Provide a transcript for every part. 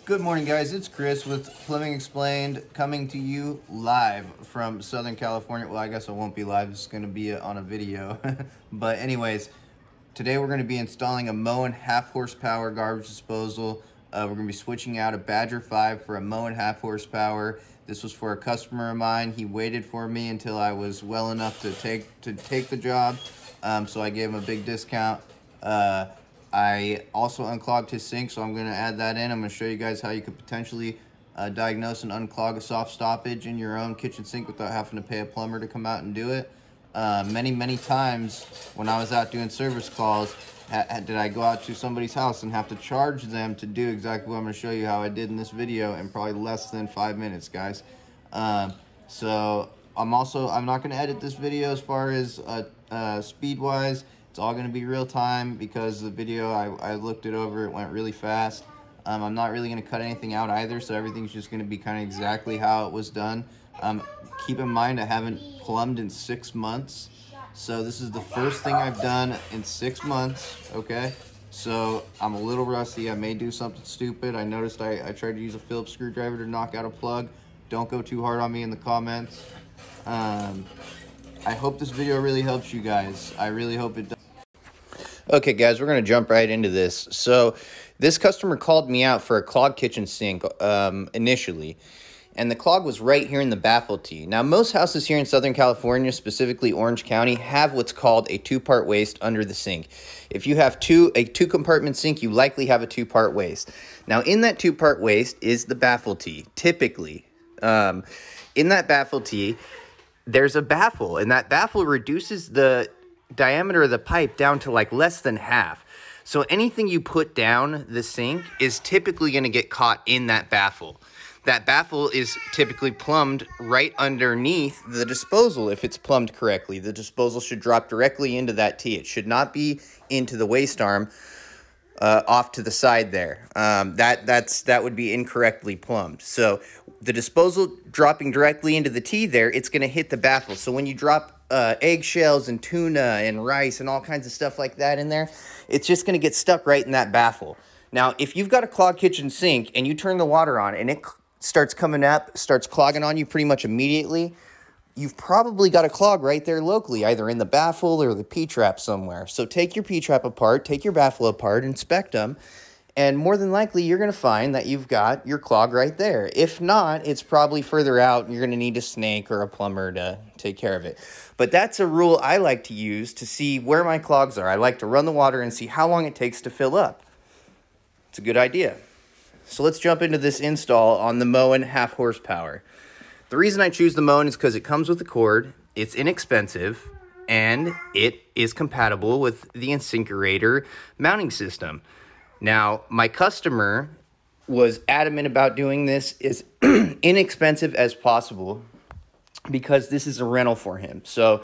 Good morning, guys. It's Chris with Plumbing Explained, coming to you live from Southern California. Well, I guess I won't be live. It's going to be on a video. But anyways, today we're going to be installing a Moen half horsepower garbage disposal. We're going to be switching out a Badger 5 for a Moen half horsepower. This was for a customer of mine. He waited for me until I was well enough to take the job. So I gave him a big discount. I also unclogged his sink, so I'm going to add that in. I'm going to show you guys how you could potentially diagnose and unclog a soft stoppage in your own kitchen sink without having to pay a plumber to come out and do it. Many times when I was out doing service calls, did I go out to somebody's house and have to charge them to do exactly what I'm going to show you how I did in this video in probably less than 5 minutes, guys. So I'm not going to edit this video as far as speed-wise. It's all going to be real time because the video, I looked it over, it went really fast. I'm not really going to cut anything out either, so everything's just going to be kind of exactly how it was done. Keep in mind, I haven't plumbed in 6 months, so this is the first thing I've done in 6 months, okay? So I'm a little rusty. I may do something stupid. I noticed I tried to use a Phillips screwdriver to knock out a plug. Don't go too hard on me in the comments. I hope this video really helps you guys. I really hope it does. Okay, guys, we're going to jump right into this. So this customer called me out for a clogged kitchen sink initially, and the clog was right here in the baffle tee. Now, most houses here in Southern California, specifically Orange County, have what's called a two-part waste under the sink. If you have a two-compartment sink, you likely have a two-part waste. Now, in that two-part waste is the baffle tee, typically. In that baffle tee, there's a baffle, and that baffle reduces the diameter of the pipe down to like less than half. So anything you put down the sink is typically going to get caught in that baffle. That baffle is typically plumbed right underneath the disposal if it's plumbed correctly. The disposal should drop directly into that tee. It should not be into the waste arm off to the side there. That would be incorrectly plumbed. So the disposal dropping directly into the tee there, it's going to hit the baffle. So when you drop eggshells and tuna and rice and all kinds of stuff like that in there, it's just going to get stuck right in that baffle. Now, if you've got a clogged kitchen sink and you turn the water on and it starts coming up, starts clogging on you pretty much immediately, you've probably got a clog right there locally, either in the baffle or the P-trap somewhere. So take your P-trap apart, take your baffle apart, inspect them, and more than likely, you're going to find that you've got your clog right there. If not, it's probably further out, and you're going to need a snake or a plumber to take care of it. But that's a rule I like to use to see where my clogs are. I like to run the water and see how long it takes to fill up. It's a good idea. So let's jump into this install on the Moen half horsepower. The reason I choose the Moen is because it comes with a cord, it's inexpensive, and it is compatible with the InSinkErator mounting system. Now, my customer was adamant about doing this as inexpensive as possible because this is a rental for him. So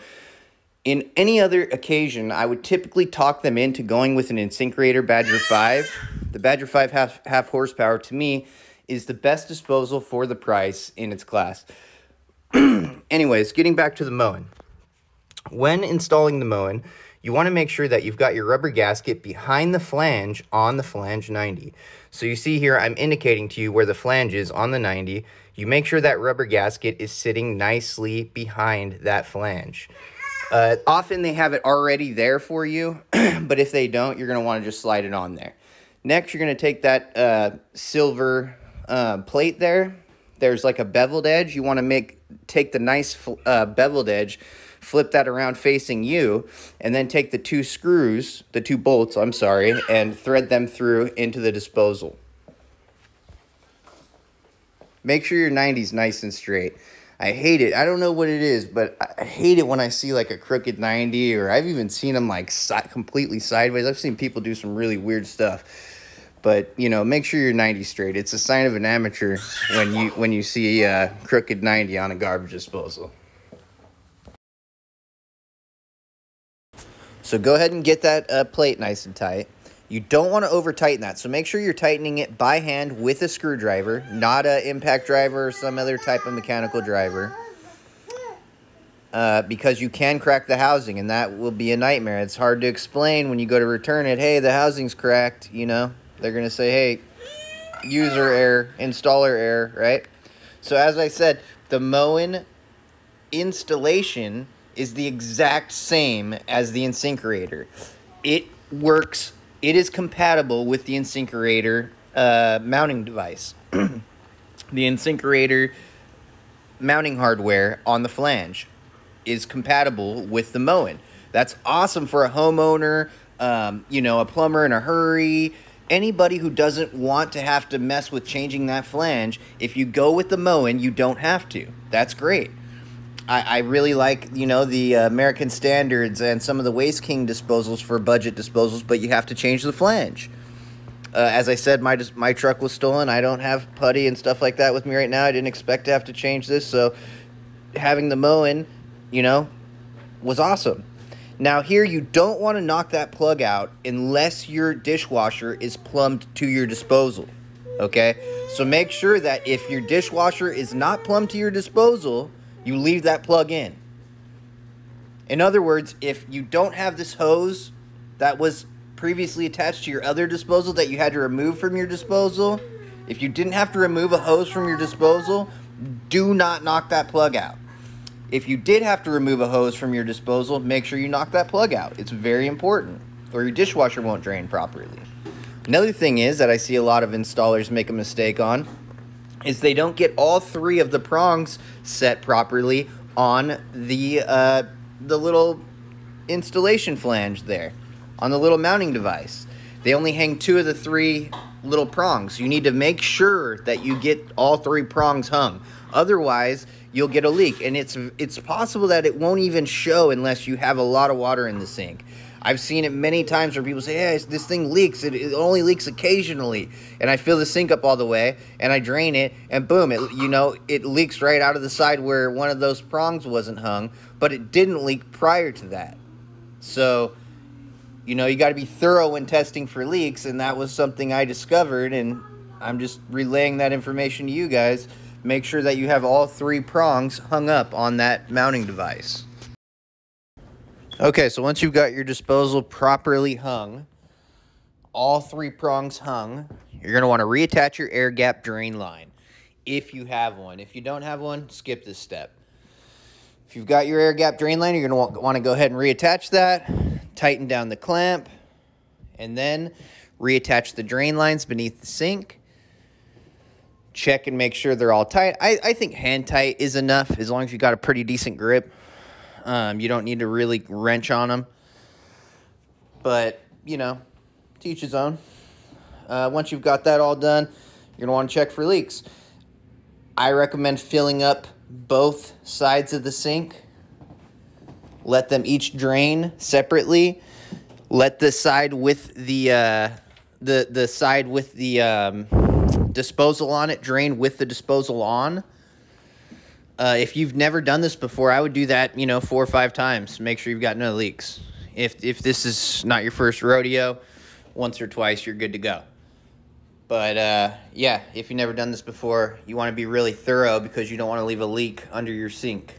in any other occasion, I would typically talk them into going with an InSinkErator Badger 5. The Badger 5 half horsepower, to me, is the best disposal for the price in its class. Anyways, getting back to the Moen. When installing the Moen, you want to make sure that you've got your rubber gasket behind the flange on the flange 90. So you see here, I'm indicating to you where the flange is on the 90. You make sure that rubber gasket is sitting nicely behind that flange. Often they have it already there for you, but if they don't, you're going to want to just slide it on there. Next, you're going to take that silver plate there. There's like a beveled edge. You want to take the nice beveled edge, flip that around facing you, and then take the two bolts, and thread them through into the disposal. Make sure your 90's nice and straight. I hate it. I don't know what it is, but I hate it when I see like a crooked 90, or I've even seen them like completely sideways. I've seen people do some really weird stuff. But, you know, make sure your 90's straight. It's a sign of an amateur when you see a crooked 90 on a garbage disposal. So go ahead and get that plate nice and tight. You don't want to over-tighten that, so make sure you're tightening it by hand with a screwdriver, not an impact driver or some other type of mechanical driver, because you can crack the housing, and that will be a nightmare. It's hard to explain when you go to return it, hey, the housing's cracked, you know. They're going to say, hey, user error, installer error, right? So as I said, the Moen installation is the exact same as the InSinkErator. It works, it is compatible with the InSinkErator mounting device. The InSinkErator mounting hardware on the flange is compatible with the Moen. That's awesome for a homeowner, you know, a plumber in a hurry, anybody who doesn't want to have to mess with changing that flange. If you go with the Moen, you don't have to. That's great. I really like, you know, the American Standards and some of the Waste King disposals for budget disposals, but you have to change the flange. As I said, my truck was stolen. I don't have putty and stuff like that with me right now. I didn't expect to have to change this, so having the Moen, you know, was awesome. Now here, you don't want to knock that plug out unless your dishwasher is plumbed to your disposal, okay? So make sure that if your dishwasher is not plumbed to your disposal, you leave that plug in. In other words, if you don't have this hose that was previously attached to your other disposal that you had to remove from your disposal, if you didn't have to remove a hose from your disposal, do not knock that plug out. If you did have to remove a hose from your disposal, make sure you knock that plug out. It's very important, or your dishwasher won't drain properly. Another thing is that I see a lot of installers make a mistake on is they don't get all three of the prongs set properly on the little installation flange there, on the little mounting device. They only hang 2 of the 3 little prongs. You need to make sure that you get all 3 prongs hung. Otherwise, you'll get a leak, and it's possible that it won't even show unless you have a lot of water in the sink. I've seen it many times where people say, hey, this thing leaks. It only leaks occasionally. And I fill the sink up all the way, and I drain it, and boom, it leaks right out of the side where one of those prongs wasn't hung, but it didn't leak prior to that. So, you know, you got to be thorough when testing for leaks, and that was something I discovered, and I'm just relaying that information to you guys. Make sure that you have all 3 prongs hung up on that mounting device. Okay, so once you've got your disposal properly hung, all 3 prongs hung, you're going to want to reattach your air gap drain line if you have one. If you don't have one, skip this step. If you've got your air gap drain line, you're going to want to go ahead and reattach that, tighten down the clamp, and then reattach the drain lines beneath the sink. Check and make sure they're all tight. I think hand tight is enough as long as you got a pretty decent grip. You don't need to really wrench on them. But, you know, to each his own. Once you've got that all done, you're going to want to check for leaks. I recommend filling up both sides of the sink. Let them each drain separately. Let the side with the side with the disposal on it drain with the disposal on. If you've never done this before, I would do that, you know, 4 or 5 times. Make sure you've got no leaks. If this is not your first rodeo, once or twice, you're good to go. But, yeah, if you've never done this before, you want to be really thorough because you don't want to leave a leak under your sink.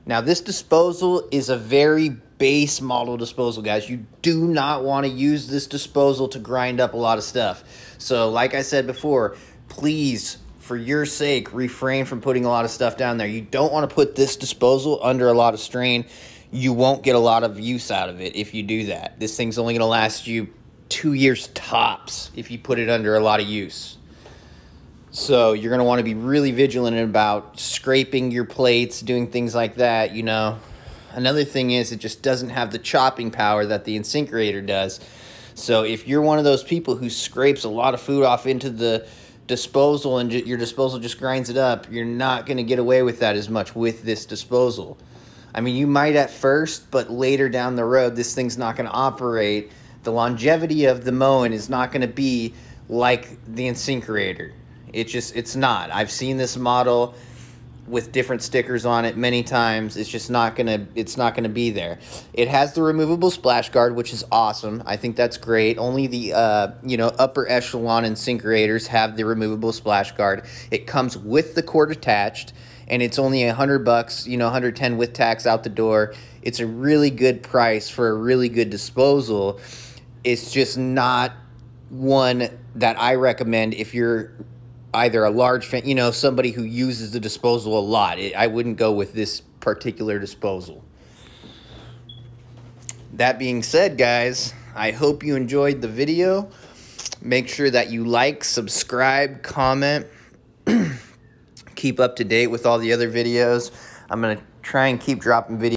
Now, this disposal is a very base model disposal, guys. You do not want to use this disposal to grind up a lot of stuff. So, like I said before, please, for your sake, refrain from putting a lot of stuff down there. You don't want to put this disposal under a lot of strain. You won't get a lot of use out of it if you do that. This thing's only going to last you 2 years tops if you put it under a lot of use. So you're going to want to be really vigilant about scraping your plates, doing things like that, you know. Another thing is it just doesn't have the chopping power that the InSinkErator does. So if you're one of those people who scrapes a lot of food off into the disposal and your disposal just grinds it up, you're not going to get away with that as much with this disposal. I mean, you might at first, but later down the road, this thing's not going to operate. The longevity of the Moen is not going to be like the InSinkErator. It's not. I've seen this model with different stickers on it many times. It's just not gonna be there. It has the removable splash guard, which is awesome. I think that's great. Only the you know, upper echelon InSinkErators have the removable splash guard. It comes with the cord attached, and it's only $100, you know, 110 with tax out the door. It's a really good price for a really good disposal. It's just not one that I recommend if you're either a large fan, you know, somebody who uses the disposal a lot. I wouldn't go with this particular disposal. That being said, guys, I hope you enjoyed the video. Make sure that you like, subscribe, comment, keep up to date with all the other videos. I'm going to try and keep dropping videos